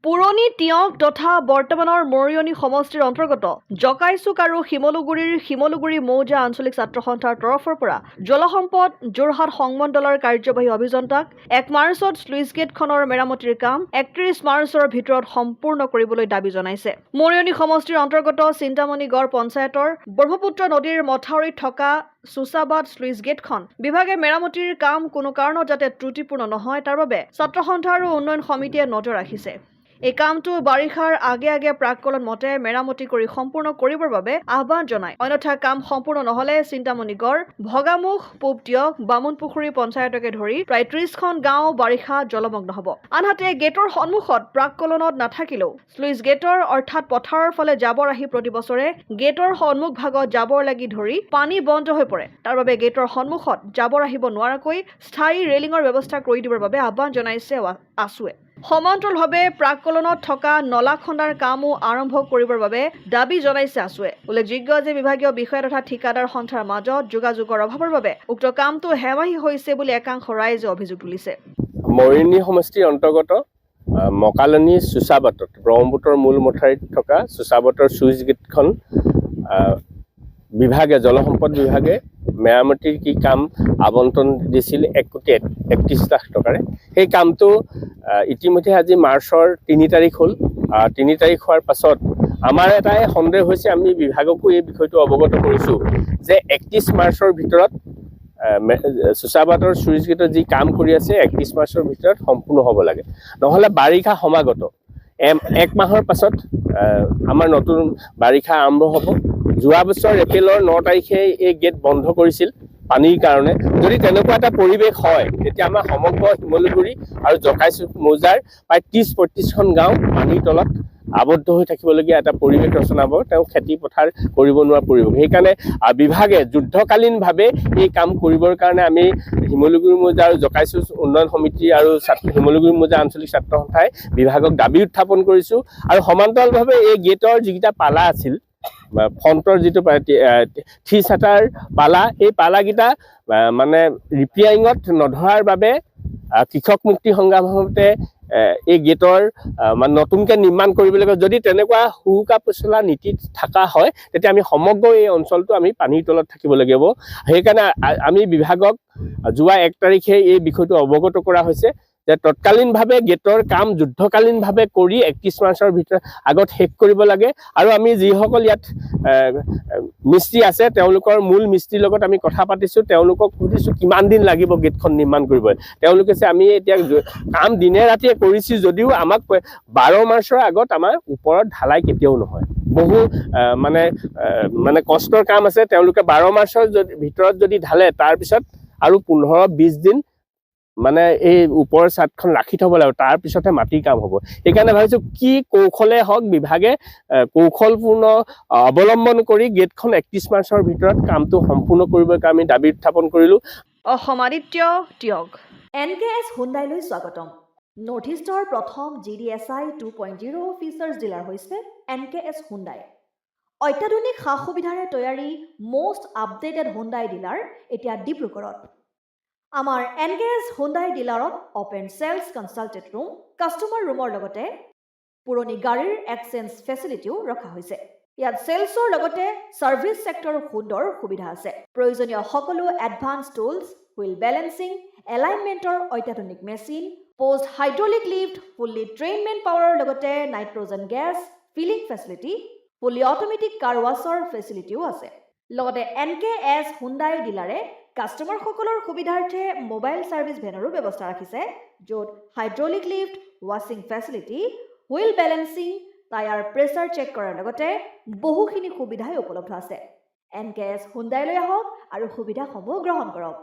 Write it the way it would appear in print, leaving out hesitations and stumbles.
পুৰণি টিয়ক তথা বৰ্তমানৰ মৰিয়নি সমষ্টিৰ অন্তৰ্গত জকাইচুক আৰু শিমলুগুৰি মৌজা আঞ্চলিক ছাত্ৰ সন্থাৰ তৰফৰ পৰা জলসম্পদ যোৰহাট সংমণ্ডলৰ কাৰ্যবাহী অভিযন্তাক 1 মাৰ্চত স্লুইচ গেটখনৰ মেৰামতিৰ কাম 31 মাৰ্চৰ ভিতৰত সম্পূৰ্ণ কৰিবলৈ দাবী জনাইছে। মৰিয়নি সমষ্টিৰ অন্তৰ্গত চিন্তামণিগড় পঞ্চায়তৰ ব্ৰহ্মপুত্ৰ নদীৰ মথাউৰিত থকা সুচাবাদ স্লুইচ গেটখন বিভাগে মেৰামতিৰ কাম কোনো কাৰণত যাতে ত্ৰুটিপূৰ্ণ নহয় তাৰ বাবে ছাত্ৰ সন্থা আৰু উন্নয়ন সমিতিয়ে নজৰ ৰাখিছে। এই কামটো বাৰিষাৰ আগে প্ৰাককলন মতে মেৰামতি কৰি সম্পূৰ্ণ কৰিবৰ বাবে আহ্বান জনায়। অন্যথা কাম সম্পূৰ্ণ নহলে চিন্তামণিগড় ভগামুখ পূব টিয়ক বামুণপুখুৰী পঞ্চায়তকে ধৰি প্ৰায় 30খন গাঁও বাৰিষা জলমগ্ন হ'ব। আনহাতে গেটৰ সন্মুখত প্ৰাককলনত নাথাকিলেও স্লুইচ গেটৰ অৰ্থাৎ পথাৰৰ ফালে জাবৰ আহি প্ৰতি বছৰে গেটৰ সন্মুখ ভাগত জাবৰ লাগি ধৰি পানী বন্ধ হৈ পৰে। তাৰ বাবে গেটৰ সন্মুখত জাবৰ আহিব নোৱাৰাকৈ স্থায়ী ৰেলিঙৰ ব্যৱস্থা কৰি দিবৰ বাবে আহ্বান জনাইছে আছুৱে। সমান্তৰালভাৱে প্ৰাককলনত থকা নলা খন্দাৰ কামো আৰম্ভ কৰিবৰ বাবে দাবী জনাইছে আছুৱে। উল্লেখযোগ্য যে বিভাগীয় বিষয়া তথা ঠিকাদাৰ সন্থাৰ মাজত যোগাযোগৰ অভাৱৰ বাবে উক্ত কামটো হেমাহি হৈছে বুলি একাংশ ৰাইজে অভিযোগ তুলিছে। মৰিয়নি সমষ্টিৰ অন্তৰ্গত মকালনি সুচাবাটত ব্ৰহ্মপুত্ৰৰ মূল মথাউৰিত থকা সুচাবাটৰ চুইচ গেটখন বিভাগে জলসম্পদ বিভাগে মেৰামতিৰ কি কাম আবণ্টন দিছিল 1,31,00,000 টকাৰে। সেই কামটো ইতিমধ্যে আজি মাৰ্চৰ 3 তাৰিখ হ'ল। 3 তাৰিখ হোৱাৰ পাছত আমাৰ এটাই সন্দেহ হৈছে, আমি বিভাগকো এই বিষয়টো অৱগত কৰিছোঁ যে 31 মাৰ্চৰ ভিতৰত সুচাবাটৰ চুইচ গেটৰ যি কাম কৰি আছে 31 মাৰ্চৰ ভিতৰত সম্পূৰ্ণ হ'ব লাগে। নহ'লে বাৰিষা সমাগত 1 মাহৰ পাছত আমাৰ নতুন বাৰিষা আৰম্ভ হ'ব। যোৱা বছৰ এপ্ৰিলৰ 9 তাৰিখে এই গেট বন্ধ কৰিছিল পানীৰ কাৰণে। যদি তেনেকুৱা এটা পৰিৱেশ হয় তেতিয়া আমাৰ সমগ্ৰ শিমলুগুৰি আৰু জকাইচুক মৌজাৰ প্ৰায় 30-35খন গাঁও পানীৰ তলত আবদ্ধ হৈ থাকিবলগীয়া এটা পৰিৱেশ ৰচনা হ'ব। তেওঁ খেতি পথাৰ কৰিব নোৱাৰা পৰিৱেশ। সেইকাৰণে বিভাগে যুদ্ধকালীনভাৱে এই কাম কৰিবৰ কাৰণে আমি শিমলুগুৰি মৌজা আৰু জকাইচুক উন্নয়ন সমিতি আৰু শিমলুগুৰি মৌজা আঞ্চলিক ছাত্ৰ সন্থাই বিভাগক দাবী উত্থাপন কৰিছোঁ। আৰু সমান্তৰালভাৱে এই গেটৰ যিকেইটা পালা আছিল ফ্ৰণ্টৰ যিটো থ্ৰী-চাটাৰ পালা, এই পালাকেইটা মানে ৰিপেয়াৰিঙত নধৰাৰ বাবে কৃষক মুক্তি সংগ্ৰাম সমিতিয়ে এই গেটৰ মানে নতুনকৈ নিৰ্মাণ কৰিব লাগিব। যদি তেনেকুৱা হুকা পচলা নীতি থকা হয় তেতিয়া আমি সমগ্ৰ এই অঞ্চলটো আমি পানীৰ তলত থাকিব লাগিব। সেইকাৰণে আমি বিভাগক যোৱা 1 তাৰিখে এই বিষয়টো অৱগত কৰা হৈছে যে তৎকালীনভাৱে গেটৰ কাম যুদ্ধকালীনভাৱে কৰি 31 মাৰ্চৰ ভিতৰত আগত শেষ কৰিব লাগে। আৰু আমি যিসকল ইয়াত মিস্ত্ৰী আছে তেওঁলোকৰ মূল মিস্ত্ৰীৰ লগত আমি কথা পাতিছোঁ, তেওঁলোকক সুধিছোঁ কিমান দিন লাগিব গেটখন নিৰ্মাণ কৰিব। তেওঁলোকে কৈছে আমি এতিয়া কাম দিনে ৰাতিয়ে কৰিছোঁ যদিও আমাক 12 মাৰ্চৰ আগত আমাৰ ওপৰত ঢালাই কেতিয়াও নহয়। বহু মানে কষ্টৰ কাম আছে। তেওঁলোকে 12 মাৰ্চৰ ভিতৰত যদি ঢালে তাৰপিছত আৰু 15-20 দিন মানে এই ওপৰৰ ছাদখন ৰাখি থ'ব লাগিব, তাৰপিছতহে মাটিৰ কাম হ'ব। সেইকাৰণে ভাবিছোঁ কি কৌশলে হওক বিভাগে কৌশলপূৰ্ণ অৱলম্বন কৰি গেটখন 31 মাৰ্চৰ ভিতৰত কামটো সম্পূৰ্ণ কৰিবৰ কাৰণে আমি দাবী উত্থাপন কৰিলোঁ। অসমাদিত্য টিয়ক NKS হুণ্ডাইলৈ স্বাগতম। নৰ্থ ইষ্টৰ প্ৰথম GDSI 2.0 ফিচাৰ্ছ ডিলাৰ হৈছে NKS হুণ্ডাই। অত্যাধুনিক সা সুবিধাৰে তৈয়াৰী মষ্ট আপডেটেড হুণ্ডাই ডিলাৰ এতিয়া ডিব্ৰুগড়ত। আমাৰ NKS হুণ্ডাই ডিলাৰত open sales consulted room, customer ৰুমৰ লগতে পুৰণি গাড়ীৰ এক্সচেঞ্জ ফেচিলিটিও ৰখা হৈছে। ইয়াত চেলছৰ লগতে ছাৰ্ভিচ ছেক্টৰৰ সুন্দৰ সুবিধা আছে। প্ৰয়োজনীয় সকলো এডভান্স টুলছ, হুইল বেলেন্সিং, এলাইনমেণ্টৰ অত্যাধুনিক machine, post hydraulic lift, fully train man পাৱাৰৰ লগতে nitrogen gas filling facility, fully automatic car ৱাছৰ ফেচিলিটিও আছে। লগতে NKS হুণ্ডাই ডিলাৰে কাষ্টমাৰসকলৰ সুবিধাৰ্থে মোবাইল ছাৰ্ভিচ ভেনৰো ব্যৱস্থা ৰাখিছে, য'ত হাইড্ৰলিক লিফ্ট, ৱাশ্বিং facility, wheel balancing, tyre pressure check কৰাৰ লগতে বহুখিনি সুবিধাই উপলব্ধ আছে। NKS হুণ্ডাইলৈ আহক আৰু সুবিধাসমূহ গ্ৰহণ কৰক।